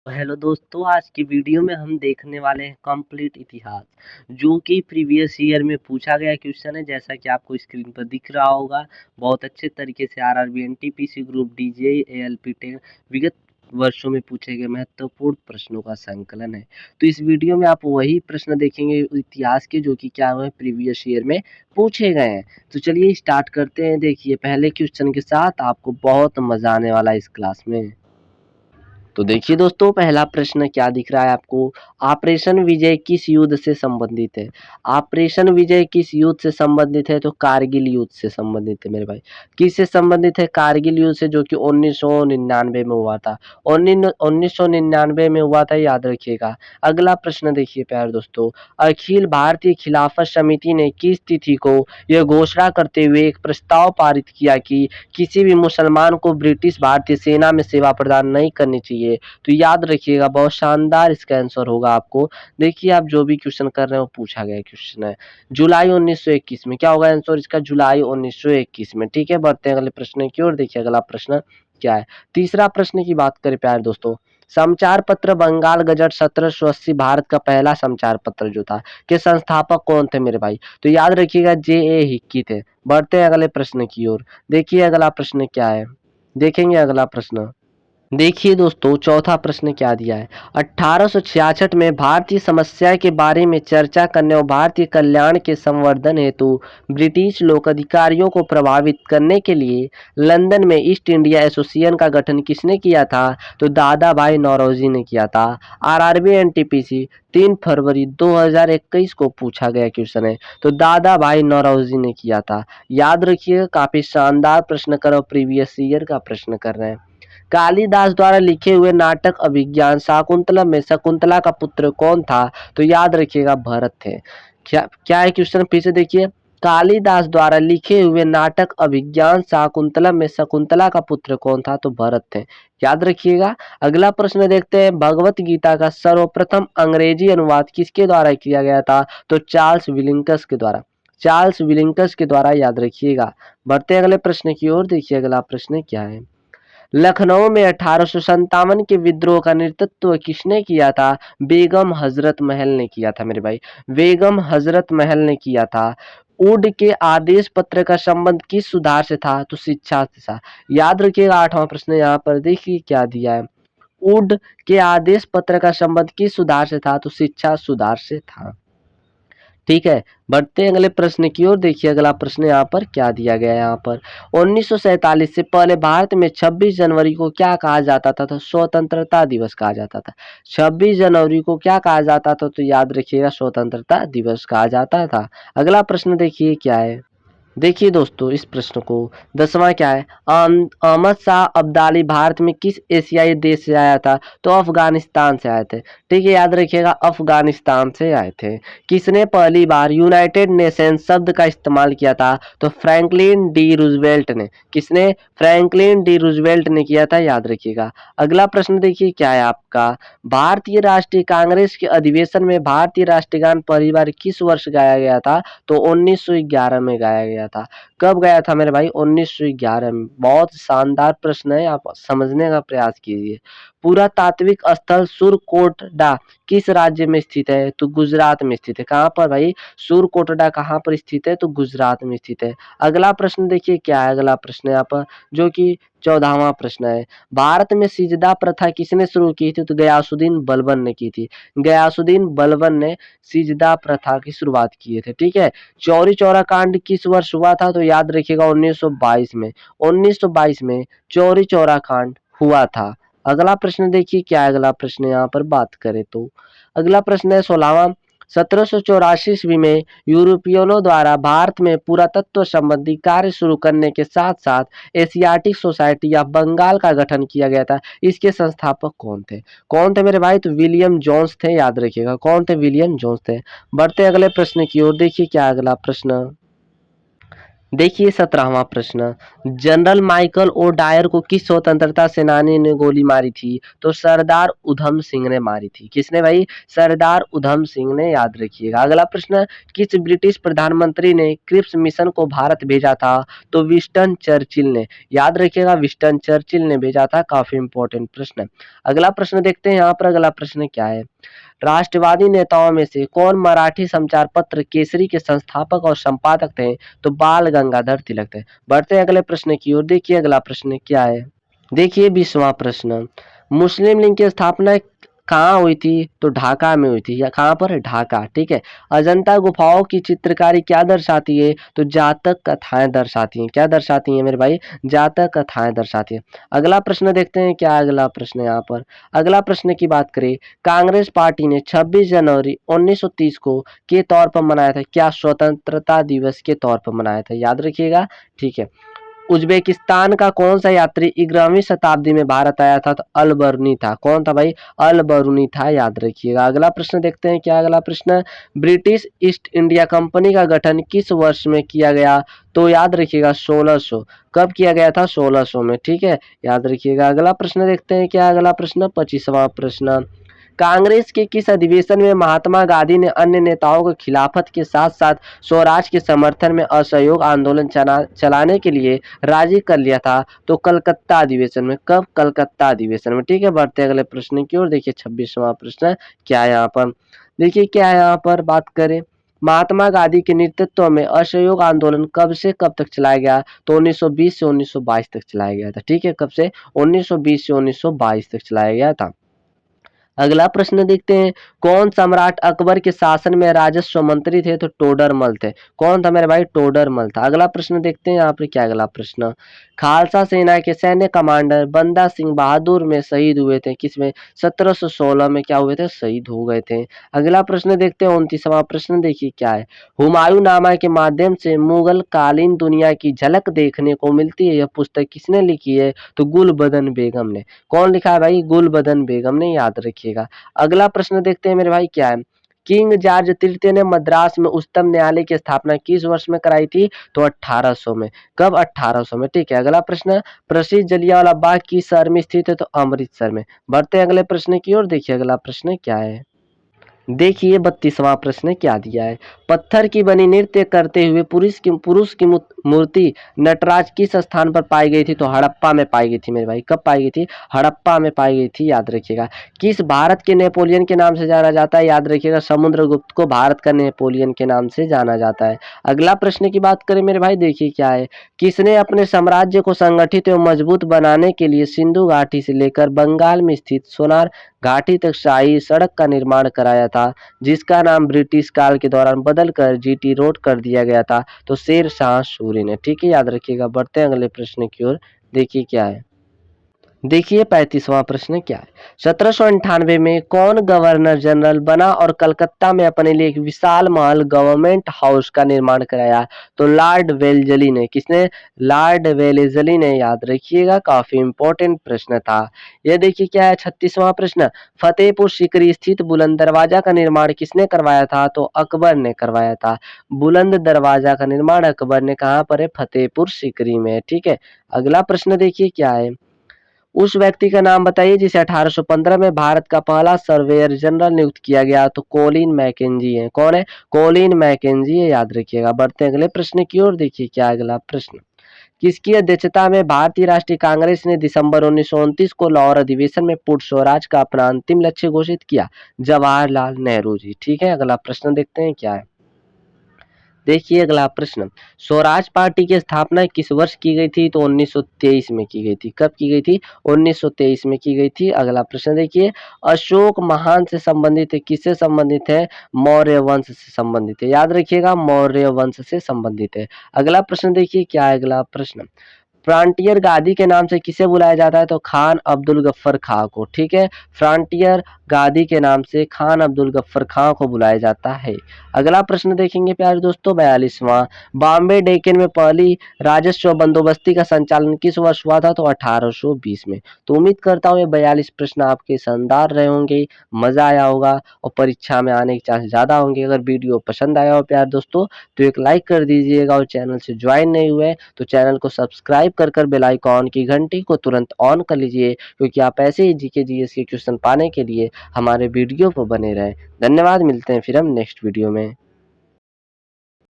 Hello दोस्तों, आज की वीडियो में हम देखने वाले हैं कंप्लीट इतिहास, जो कि प्रीवियस ईयर में पूछा गया क्वेश्चन है। जैसा कि आपको स्क्रीन पर दिख रहा होगा, बहुत अच्छे तरीके से RRB NTPC group D JE ALP tech विगत वर्षों में पूछे गए महत्वपूर्ण प्रश्नों का संकलन है। तो इस वीडियो में आप वही प्रश्न देखेंगे इतिहास के, जो कि क्या हुए प्रीवियस ईयर में पूछे गए हैं। तो चलिए स्टार्ट करते हैं। देखिए, पहले क्वेश्चन के साथ आपको बहुत मजा आने वाला है इस क्लास में। तो देखिए दोस्तों, पहला प्रश्न क्या दिख रहा है आपको। ऑपरेशन विजय किस युद्ध से संबंधित है। ऑपरेशन विजय किस युद्ध से संबंधित है, तो कारगिल युद्ध से संबंधित है मेरे भाई। किससे संबंधित है, कारगिल युद्ध से, जो कि 1999 में हुआ था। 1999 में हुआ था, याद रखिएगा। अगला प्रश्न देखिए प्यारे दोस्तों, अखिल भारतीय खिलाफत समिति ने किस तिथि को यह घोषणा करते हुए एक प्रस्ताव पारित किया कि किसी भी मुसलमान को ब्रिटिश भारतीय सेना में सेवा प्रदान नहीं करनी चाहिए। तो याद रखिएगा, बहुत शानदार इसका आंसर होगा आपको। देखिए, आप जो भी क्वेश्चन कर रहे हैं वो पूछा गया क्वेश्चन है। जुलाई 1921 में क्या होगा आंसर इसका, जुलाई 1921 में। ठीक है, बढ़ते हैं अगले प्रश्न की ओर। देखिए अगला प्रश्न क्या है। तीसरा प्रश्न की बात करें प्यारे दोस्तों, समाचार पत्र बंगाल गजट 1780 भारत का पहला समाचार पत्र जो था, के संस्थापक कौन थे मेरे भाई। तो याद रखिएगा, जे.ए. हिक्की थे। बढ़ते हैं अगले प्रश्न की ओर। देखिए अगला प्रश्न क्या है, देखेंगे अगला प्रश्न। देखिए दोस्तों, चौथा प्रश्न क्या दिया है। 1866 में भारतीय समस्या के बारे में चर्चा करने और भारतीय कल्याण के संवर्धन हेतु ब्रिटिश लोक अधिकारियों को प्रभावित करने के लिए लंदन में ईस्ट इंडिया एसोसिएशन का गठन किसने किया था, तो दादा भाई नौरोजी ने किया था। आरआरबी एनटीपीसी 3 फरवरी 2021 को पूछा गया क्वेश्चन है, तो दादा भाई नौरोजी ने किया था। याद रखिए, काफी शानदार प्रश्न करो, प्रीवियस ईयर का प्रश्न कर रहे हैं। कालिदास द्वारा लिखे हुए नाटक अभिज्ञान शाकुंतलम में शकुंतला का पुत्र कौन था, तो याद रखिएगा भरत थे। क्या क्या है क्वेश्चन, फिर से देखिए। कालिदास द्वारा लिखे हुए नाटक अभिज्ञान शाकुंतलम में शकुंतला का पुत्र कौन था, तो भरत थे। याद रखिएगा। अगला प्रश्न देखते हैं, भगवत गीता का सर्वप्रथम अंग्रेजी अनुवाद किसके द्वारा किया गया था, तो चार्ल्स विलिंकस के द्वारा। चार्ल्स विलिंकस के द्वारा, याद रखिएगा। बढ़ते अगले प्रश्न की ओर। देखिए अगला प्रश्न क्या है। लखनऊ में 1857 के विद्रोह का नेतृत्व किसने किया था, बेगम हजरत महल ने किया था मेरे भाई। बेगम हजरत महल ने किया था। उड के आदेश पत्र का संबंध किस सुधार से था, तो शिक्षा से था। याद रखिएगा, आठवां प्रश्न यहाँ पर देखिए क्या दिया है। उड के आदेश पत्र का संबंध किस सुधार से था, तो शिक्षा सुधार से था। ठीक है, बढ़ते हैं अगले प्रश्न की ओर। देखिए अगला प्रश्न यहाँ पर क्या दिया गया है। यहाँ पर 1947 से पहले भारत में 26 जनवरी को क्या कहा जाता था, तो स्वतंत्रता दिवस कहा जाता था। 26 जनवरी को क्या कहा जाता था, तो याद रखिएगा, स्वतंत्रता दिवस कहा जाता था। अगला प्रश्न देखिए क्या है। देखिए दोस्तों, इस प्रश्न को 10वां क्या है। अहमद शाह अब्दाली भारत में किस एशियाई देश से आया था, तो अफगानिस्तान से आए थे। ठीक है, याद रखिएगा, अफगानिस्तान से आए थे। किसने पहली बार यूनाइटेड नेशन शब्द का इस्तेमाल किया था, तो फ्रैंकलिन डी रूजवेल्ट ने। किसने, फ्रैंकलिन डी रूजवेल्ट ने किया था, याद रखिएगा। अगला प्रश्न देखिए क्या है आपका। भारतीय राष्ट्रीय कांग्रेस के अधिवेशन में भारतीय राष्ट्रीय गान पहली बार किस वर्ष गाया गया था, तो 1911 में गाया गया था। कब गया था मेरे भाई, 1911 में। बहुत शानदार प्रश्न है, आप समझने का प्रयास कीजिए। पुरातात्विक स्थल सुरकोटडा किस राज्य में स्थित है, तो गुजरात में स्थित है। कहाँ पर भाई, सुरकोटडा कहाँ पर स्थित है, तो गुजरात में स्थित है। अगला प्रश्न देखिए क्या है। अगला प्रश्न यहाँ पर, जो कि 14वां प्रश्न है। भारत में सिजदा प्रथा किसने शुरू की थी, तो गयासुद्दीन बलबन ने की थी। गयासुद्दीन बलबन ने सिजदा प्रथा की शुरुआत किए थे। ठीक है, चौरी चौरा कांड किस वर्ष हुआ था, तो याद रखिएगा 1922 में। 1922 में चौरी चौरा कांड हुआ था। अगला प्रश्न देखिए क्या है। अगला प्रश्न यहाँ पर बात करें तो अगला प्रश्न है 16वां। 1784 ईस्वी में यूरोपियनों द्वारा भारत में पुरातत्व संबंधी कार्य शुरू करने के साथ साथ एशियाटिक सोसाइटी या बंगाल का गठन किया गया था। इसके संस्थापक कौन थे। कौन थे मेरे भाई, तो विलियम जोन्स थे। याद रखिएगा, कौन थे, विलियम जोन्स थे। बढ़ते अगले प्रश्न की ओर। देखिए क्या अगला प्रश्न। देखिए 17वां प्रश्न, जनरल माइकल ओ डायर को किस स्वतंत्रता सेनानी ने गोली मारी थी? तो सरदार उधम सिंह ने मारी थी। किसने भाई? सरदार उधम सिंह ने, याद रखिएगा। अगला प्रश्न, किस ब्रिटिश प्रधानमंत्री ने क्रिप्स मिशन को भारत भेजा था? तो विंस्टन चर्चिल ने, याद रखिएगा, विंस्टन चर्चिल ने भेजा था। काफी इंपॉर्टेंट प्रश्न। अगला प्रश्न देखते हैं यहाँ पर। अगला प्रश्न क्या है? राष्ट्रवादी नेताओं में से कौन मराठी समाचार पत्र केसरी के संस्थापक और संपादक थे? तो बाल गंगाधर तिलक थे। बढ़ते हैं अगले प्रश्न की ओर। देखिए अगला प्रश्न क्या है। देखिए 20वां प्रश्न, मुस्लिम लीग की स्थापना कहाँ हुई थी? तो ढाका में हुई थी। या कहाँ पर? ढाका। ठीक है। अजंता गुफाओं की चित्रकारी क्या दर्शाती है? तो जातक कथाएं दर्शाती हैं। क्या दर्शाती हैं मेरे भाई? जातक कथाएं दर्शाती हैं। अगला प्रश्न देखते हैं क्या अगला प्रश्न यहाँ पर। अगला प्रश्न की बात करें, कांग्रेस पार्टी ने 26 जनवरी 1930 को के तौर पर मनाया था? क्या स्वतंत्रता दिवस के तौर पर मनाया था? याद रखिएगा। ठीक है। उज्बेकिस्तान का कौन सा यात्री 11वीं शताब्दी में भारत आया था? तो अल बरूनी था। कौन था भाई? अल बरूनी था, याद रखिएगा। अगला प्रश्न देखते हैं क्या अगला प्रश्न, ब्रिटिश ईस्ट इंडिया कंपनी का गठन किस वर्ष में किया गया? तो याद रखिएगा 1600। कब किया गया था? 1600 में। ठीक है, याद रखिएगा। अगला प्रश्न देखते हैं क्या अगला प्रश्न, 25वां प्रश्न, कांग्रेस के किस अधिवेशन में महात्मा गांधी ने अन्य नेताओं को खिलाफत के साथ साथ स्वराज के समर्थन में असहयोग आंदोलन चलाने के लिए राजी कर लिया था? तो कलकत्ता अधिवेशन में। कब? कलकत्ता अधिवेशन में। ठीक है, बढ़ते अगले प्रश्न की ओर। देखिए 26वां प्रश्न क्या है यहाँ पर। देखिए क्या है यहाँ पर, बात करें, महात्मा गांधी के नेतृत्व में असहयोग आंदोलन कब से कब तक चलाया गया? तो 1920 से 1922 तक चलाया गया था। ठीक है, कब से? 1920 से 1922 तक चलाया गया था। अगला प्रश्न देखते हैं, कौन सम्राट अकबर के शासन में राजस्व मंत्री थे? तो टोडरमल थे। कौन था मेरे भाई? टोडरमल था। अगला प्रश्न देखते हैं यहाँ पे क्या अगला प्रश्न, खालसा सेना के सैन्य कमांडर बंदा सिंह बहादुर में शहीद हुए थे किसमें? 1716 में क्या हुए थे? शहीद हो गए थे। अगला प्रश्न देखते हैं 29वां प्रश्न। देखिए क्या है, हुमायूं नामा के माध्यम से मुगल कालीन दुनिया की झलक देखने को मिलती है, यह पुस्तक किसने लिखी है? तो गुलबदन बेगम ने। कौन लिखा है भाई? गुलबदन बेगम ने, याद रखिएगा। अगला प्रश्न देखते हैं मेरे भाई क्या है, किंग जॉर्ज तृतीय ने मद्रास में उच्चतम न्यायालय की स्थापना किस वर्ष में कराई थी? तो 1800 में। कब? 1800 में। ठीक है, अगला प्रश्न, प्रसिद्ध जलियांवाला बाग किस शहर में स्थित है? तो अमृतसर में। बढ़ते हैं अगले प्रश्न की ओर। देखिए अगला प्रश्न क्या है। देखिए 32वां प्रश्न क्या दिया है, पत्थर की बनी नृत्य करते हुए पुरुष की मूर्ति नटराज किस स्थान पर पाई गई थी? तो हड़प्पा में पाई गई थी मेरे भाई। कब पाई गई थी? हड़प्पा में पाई गई थी, याद रखिएगा। किस भारत के नेपोलियन के नाम से जाना जाता है? याद रखिएगा, समुद्रगुप्त को भारत का नेपोलियन के नाम से जाना जाता है। अगला प्रश्न की बात करें मेरे भाई, देखिए क्या है, किसने अपने साम्राज्य को संगठित एवं मजबूत बनाने के लिए सिंधु घाटी से लेकर बंगाल में स्थित सोनार घाटी तक शाही सड़क का निर्माण कराया था, जिसका नाम ब्रिटिश काल के दौरान बदलकर जीटी रोड कर दिया गया था? तो शेर शाह सूरी ने। ठीक है, याद रखिएगा। बढ़ते हैं अगले प्रश्न की ओर। देखिए क्या है। देखिए 35वां प्रश्न क्या है, 1798 में कौन गवर्नर जनरल बना और कलकत्ता में अपने लिए एक विशाल महल गवर्नमेंट हाउस का निर्माण कराया? तो लॉर्ड वेलेस्ली ने। किसने? लॉर्ड वेलेस्ली ने, याद रखिएगा। काफी इंपॉर्टेंट प्रश्न था यह। देखिए क्या है 36वां प्रश्न, फतेहपुर सीकरी स्थित बुलंद दरवाजा का निर्माण किसने करवाया था? तो अकबर ने करवाया था। बुलंद दरवाजा का निर्माण अकबर ने कहाँ पर है? फतेहपुर सीकरी में। ठीक है, अगला प्रश्न देखिए क्या है, उस व्यक्ति का नाम बताइए जिसे 1815 में भारत का पहला सर्वेयर जनरल नियुक्त किया गया? तो कोलिन मैकेंजी है। कौन है? कोलिन मैकेंजी है, याद रखिएगा। बढ़ते हैं अगले प्रश्न की ओर। देखिए क्या अगला प्रश्न, किसकी अध्यक्षता में भारतीय राष्ट्रीय कांग्रेस ने दिसंबर 1929 को लाहौर अधिवेशन में पूर्ण स्वराज का अपना अंतिम लक्ष्य घोषित किया? जवाहरलाल नेहरू जी। ठीक है, अगला प्रश्न देखते हैं क्या है। देखिए अगला प्रश्न, स्वराज पार्टी की स्थापना किस वर्ष की गई थी? तो 1923 में की गई थी। कब की गई थी? 1923 में की गई थी। अगला प्रश्न देखिए, अशोक महान से संबंधित है, किससे संबंधित है? मौर्य वंश से संबंधित है, याद रखिएगा, मौर्य वंश से संबंधित है। अगला प्रश्न देखिए क्या है अगला प्रश्न, फ्रंटियर गादी के नाम से किसे बुलाया जाता है? तो खान अब्दुल गफ्फर खां को। ठीक है, फ्रंटियर गादी के नाम से खान अब्दुल गफ्फर खां को बुलाया जाता है। अगला प्रश्न देखेंगे प्यारे दोस्तों, 42वां। बॉम्बे डेक्कन में पहली राजस्व बंदोबस्ती का संचालन किस वर्ष हुआ था? तो 1820 में। तो उम्मीद करता हूँ ये 42 प्रश्न आपके शानदार रहे होंगे, मजा आया होगा और परीक्षा में आने के चांस ज्यादा होंगे। अगर वीडियो पसंद आया हो प्यारे दोस्तों तो एक लाइक कर दीजिएगा, और चैनल से ज्वाइन नहीं हुए तो चैनल को सब्सक्राइब कर बेल आइकॉन की घंटी को तुरंत ऑन कर लीजिए, क्योंकि आप ऐसे ही जीके जीएस के क्वेश्चन पाने के लिए हमारे वीडियो पर बने रहें। धन्यवाद, मिलते हैं फिर हम नेक्स्ट वीडियो में।